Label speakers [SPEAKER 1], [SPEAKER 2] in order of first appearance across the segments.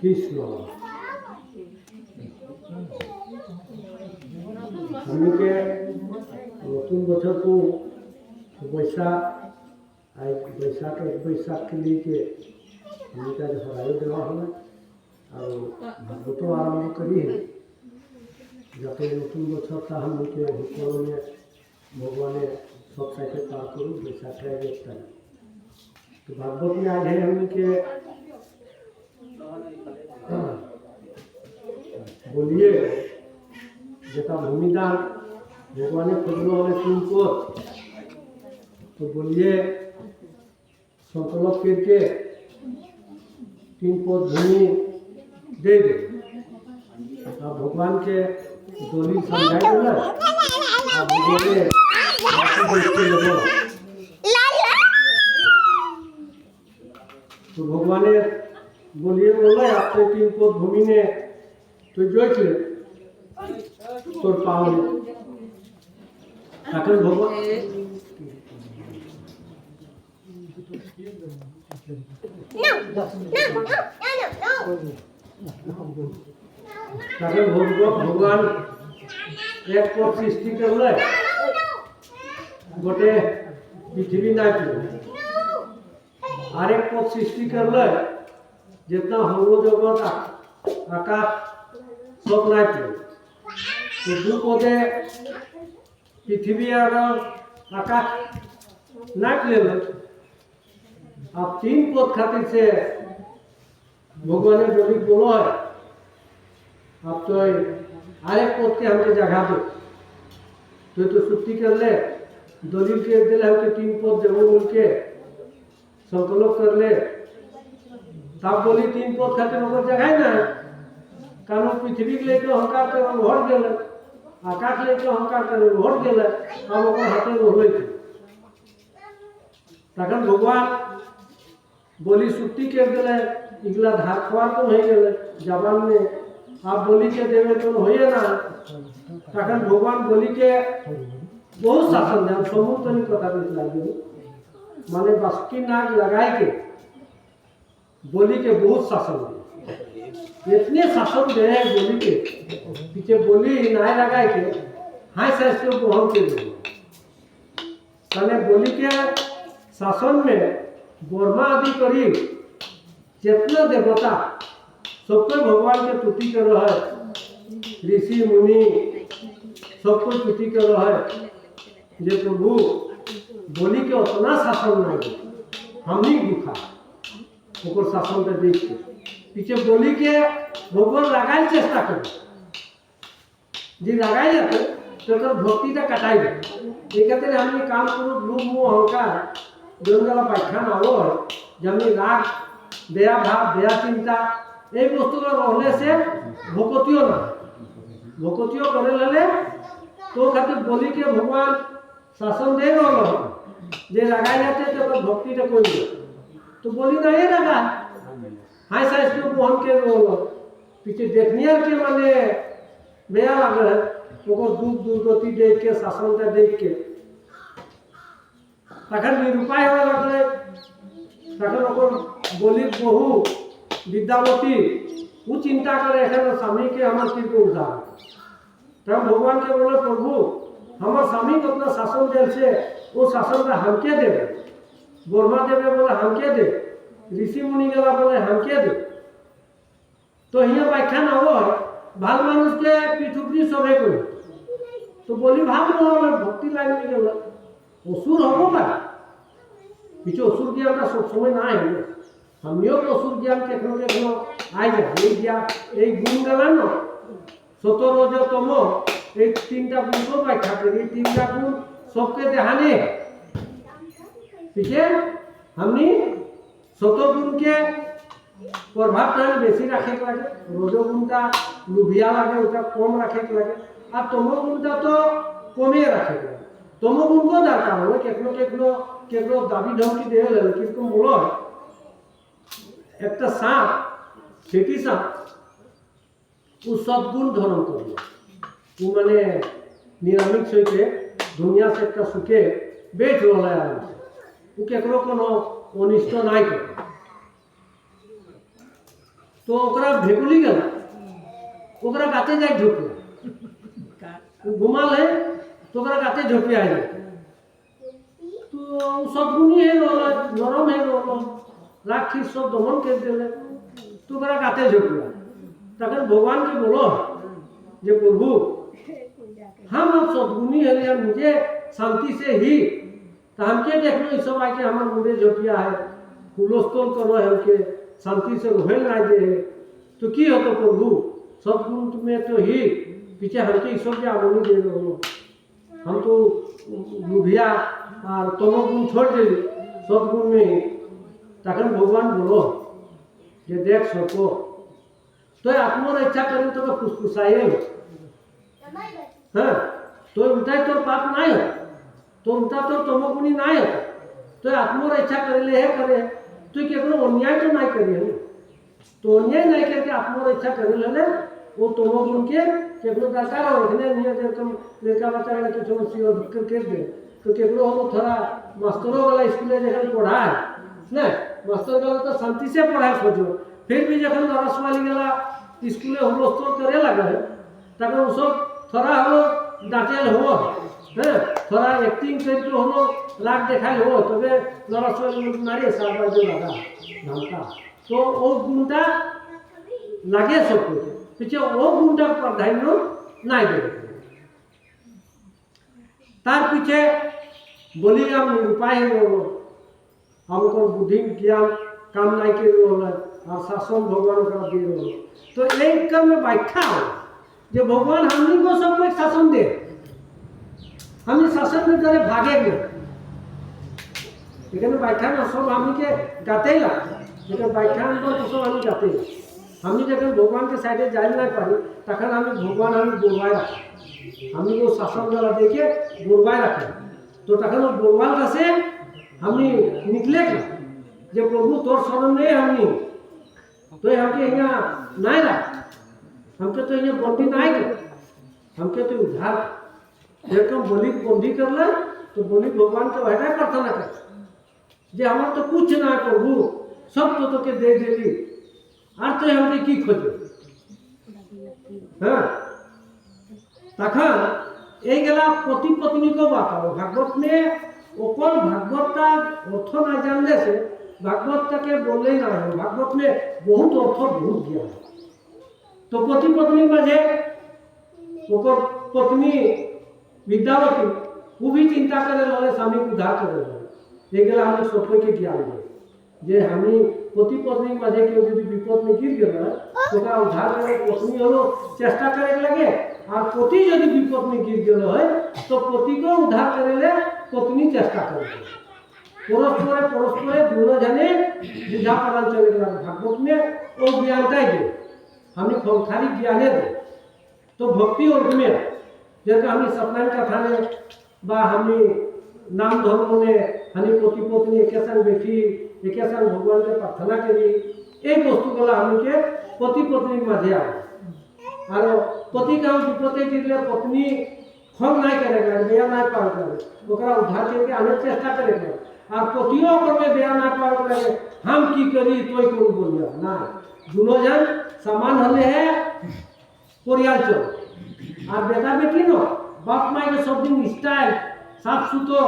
[SPEAKER 1] কৃষ্ণ স্বামীকে নতুন বছরକୁ বৈশাখ বৈশাখ এক বৈশাখকে লিখে স্বামীকে হরাই দেওয়া হবে আর ভাগবত আরম্ভ করি যাতে নতুন বছরটা আমাকে সকলে ভগবানে সব সাথে পার করুক বৈশাখে একটা তো ভাগবত में आज है हमके बोलिए যেটা ভূমিদান ভগবানে খুঁজলো হলে 3 পদ तो बोलिए संकल्प करके 3 पद भूमि दे दे अब भगवान के दलील समझाई देना अब बोले तो भगवाने बोलिए बोले आपने 3 पद भूमि ने तो जोइले তোর পাওয়া তাকে ভগবান তাকে ভগবান এক পদ সৃষ্টি করলে গোটে পৃথিবী না আরেক পদ সৃষ্টি করলে जितना हम जगत आकाश सब ना तो 2 पदे पृथ्वी और आकाश नाक ले अब 3 पद खातिर से भगवान ने बोली बोलो है अब तो आरेक पद के हमके जगह दो तो छुट्टी कर ले दलील के दिल हमके 3 पद देवो बोल के संकल्प कर ले तब बोली 3 पद खातिर हमको जगह ना कारण पृथ्वी के लेके अहंकार कर भर गेल आकाश लेके अहंकार कर भर गेल हम ओकर हाथे रहले तखन भगवान बोली छुट्टी के दिले इगला धार खवार तो नहीं गेले जवान में आप बोली के देवे तो होइए ना तखन भगवान बोली के बहुत शासन दे समूह तो नहीं कथा कहत लागे माने बासुकी नाग लगाई के बोली के बहुत शासन दे इतने शासन दे है बोली के पीछे बोली नाय लगाए के हाय शास्त्र को हम के तने बोली के शासन में वर्मा आदि करी जितना देवता सबको भगवान के स्तुति कर रहा है ऋषि मुनि सबको स्तुति कर रहा है जे प्रभु बोली के उतना शासन नहीं हम ही दुखा ऊपर शासन पे देख के पीछे बोली के भगवान लगाई चेष्टा कर जी लगाई जाते तो भक्ति का कटाई दे ये कहते हैं हमने काम करो लोभ मोह अहंकार दोनों व्याख्यान आवो जब राग दया भाव दया चिंता ये वस्तु रहने से भोकतियों ना भोकतियों करे ले तो खातिर बोली के भगवान शासन दे रहा जे लगाई जाते तो भक्ति का कोई तो बोली ना ये लगा हाय शास्त्र को हम के पीछे देखनिया के माने बेया लगे ओको दूध दुर्गति देख के शासन का देख के तखन निरुपाय हो लगले तखन ओको बोली बहु विद्यावती वो चिंता करे एखन स्वामी के हमर सिर को उठा तब भगवान के बोले प्रभु हमर स्वामी को अपना शासन दे से वो शासन का हम के देवे बोरमा देवे बोले हम के दे ऋषि मुनि गला बोले हम के दे तो हिया व्याख्यान हो भाग मानुष के पीठुपरी सभे को तो बोली भाग न भक्ति लाइन में गला असुर हो बा কিছু অসুর জ্ঞানটা সবসময় না এলো আমিও তো অসুর জ্ঞান কেন আই যায় এই গুণ গেলেন না 17 যে তম এই তিনটা গুণ তো ব্যাখ্যা করি এই তিনটা গুণ सबके देहाने पीछे हमने 17 गुण के प्रभाव टाइम बेसी रखे लगे रजो गुणटा लुभिया लगे उटा कम रखे लगे और तमो गुणटा तो कमे रखे लगे तमो गुण को दरकार हो केकलो दाबी धमकी दे ले किंतु बोलो একটা সাপ সেটি সাপ ও সদ্গুণ ধারণ করলো ও মানে নিরামিষ হইতে दुनिया से एक सुखे बेच रोला वो केकरो कोनो अनिष्ट नाई कर तो ओकरा भेकुली गला ओकरा गाते जाए झोपे घुमाल है तो ओकरा गाते झोपे आ जाए तो सद्गुणी है रोला नरम है रोला राक्षी सब दमन कर देले तो ओकरा गाते झोपे तखन भगवान के बोलो जे प्रभु हम सद्गुणी है यार मुझे शांति से ही तो हमके देखो इस सब आके हमारे मुझे झोपिया है हुलस्थल करो है हमके शांति से रोहल ना दे तो की हो तो प्रभु सद्गुण तुम्हें तो ही पीछे हमके इस सब के आमनी दे रहे हम तो लुभिया और तमोगुण छोड़ दे सद्गुण में तखन भगवान बोलो ये देख सको तो आत्मर इच्छा करें तो फुसफुसाए हाँ तो उल्टा तो पाप नहीं हो तो उल्टा तो तमोगुणी नहीं हो तो आत्मर इच्छा करे ले है करे तो केकरो अन्याय तो नहीं करिए तो अन्याय नहीं करके आत्मर इच्छा करे ले वो तमोगुण के केकरो दरकार हो इतने नियत एकदम लड़का बच्चा वाला के जो सियो कर दे तो केकरो हो थोड़ा मास्टरों वाला स्कूल जगह पढ़ा है ना मास्टर वाला तो शांति से पढ़ाए सोचो फिर भी जब नरस वाली वाला स्कूले हुलस्थल करे लगा है तक वो सब थोड़ा हलो डाटेल हो हैं थोड़ा एक्टिंग करके हलो लाग देखाई हो तबे नरसवाली नारी साबा जो लगा ढंका तो वो गुंडा लगे सब कुछ पीछे वो गुंडा प्राधान्य नहीं दे तार पीछे बोली हम उपाय हो हमको बुद्धि ज्ञान काम नहीं कर रहा और शासन भगवान का दे रहा तो एक कर्म व्याख्या हो जो भगवान हमनी को सबको एक शासन दे हमने शासन में जरे भागे गए लेकिन व्याख्यान सब हमनी के गाते ही लेकिन व्याख्यान तो सब हम गाते ही हमनी जब भगवान के साइडे जाए ना पारी तखन हम भगवान हम बोलवाए रखे हमनी को शासन वाला देखे बोलवाए रखे तो तखन वो बोलवाल का से हमनी निकले जब प्रभु तोर शरण नहीं हमनी तो हमके यहाँ नहीं रख हमके तो ये बंदी नहीं कर हमके तो उधार एकदम बोली बंदी कर ले तो बोली भगवान के वहना प्रार्थना कर जे हमार तो कुछ ना प्रभु सब तो के दे देली और तो हमके की खोजे हाँ तखन এই গেলা पति पत्नी को बात है भागवत में ओपन भागवत का अर्थ ना जानले से भागवत के बोले ना भागवत में बहुत अर्थ बहुत ज्ञान तो पति पत्नी मजे पत्नी विद्यावती वो भी चिंता करे वाले स्वामी को उद्धार करे ये गला हम सब के ज्ञान है जे हमी पति पत्नी मजे के यदि विपद में गिर गया तो का उद्धार करे पत्नी हलो चेष्टा करे लगे और पति यदि विपद में गिर गया है तो पति को उद्धार करे ले पत्नी चेष्टा करे परस्पर दोनों जने बुझा पड़ल चले भागवत में वो ज्ञानता दे हमें खाली ज्ञान दे तो भक्ति और में जैसे हमें सत्यनारायण कथा ने बा हमें नाम धर्म ने हमें पति पत्नी एक संग बैठी एक संग भगवान के प्रार्थना करी एक वस्तु गला हमें के पति पत्नी मध्य और पति का विपत्ति गिरले पत्नी खम नहीं करेगा बेया नहीं पाल करे ओकरा उद्धार करके आने चेष्टा करेगा और पतियों पर में बेया नहीं पाल करे हम की करी तोय कोन बोलिया ना दोनों जन समान हले है परियाल चल और बेटा बेटी नो बाप माई के सब दिन स्टाइल साफ सुथरो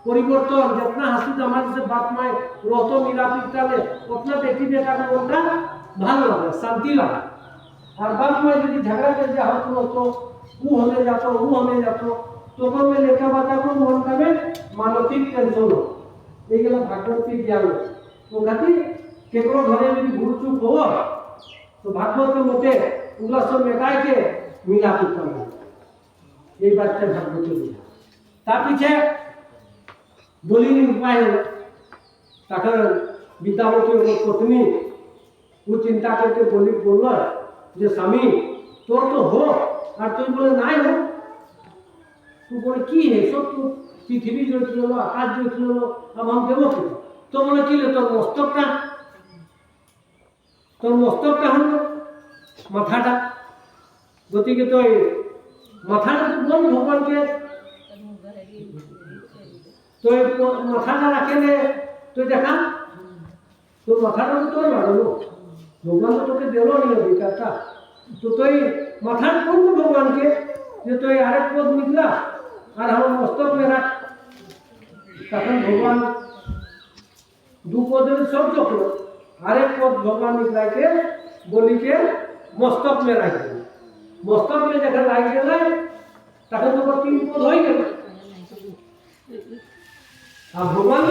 [SPEAKER 1] परिवर्तन जितना हंसी हमारे से बाप माई रोतो मिला पीटा ले उतना बेटी बेटा को उनका भालो लगे शांति लगे और बाप माई यदि झगड़ा कर जाओ तो वो हमें जातो वो हमें जातो तो को में लेकर बता को मन का में मानसिक टेंशन हो এইগুলা ভাগবত के ज्ञान तो खातिर केकरो घरे यदि भूल चूक हो तो भागवत के मते उगला सब मेटाई के मिला उत्तम है ये बात है भागवत के तार पीछे बोली उपाय तखन विद्यावती और पत्नी वो चिंता करके बोली बोल जे स्वामी तोर तो हो और तुम बोले नहीं हो तू बोले की है सब तू पृथ्वी जोत लो आकाश जोत लो अब हम देवो कि तो बोले कि ले तोर मस्तक का हम माथाटा गति के तो माथाटा तो बोल भगवान के तो माथाटा रखे ले तो देखा तो माथाटा तो तोर मारो भगवान तो तोके देलो नहीं अधिकारता तो माथा कौन भगवान के जो तो आरेक पद निकला और हम मस्तक में रख तखन भगवान दू पद में सब जोखलो आरेक पद भगवान निकला के बोली के मस्तक में रख दिया मस्तक में जगह लाग गए तखन तो 3 पद हो गए अब भगवान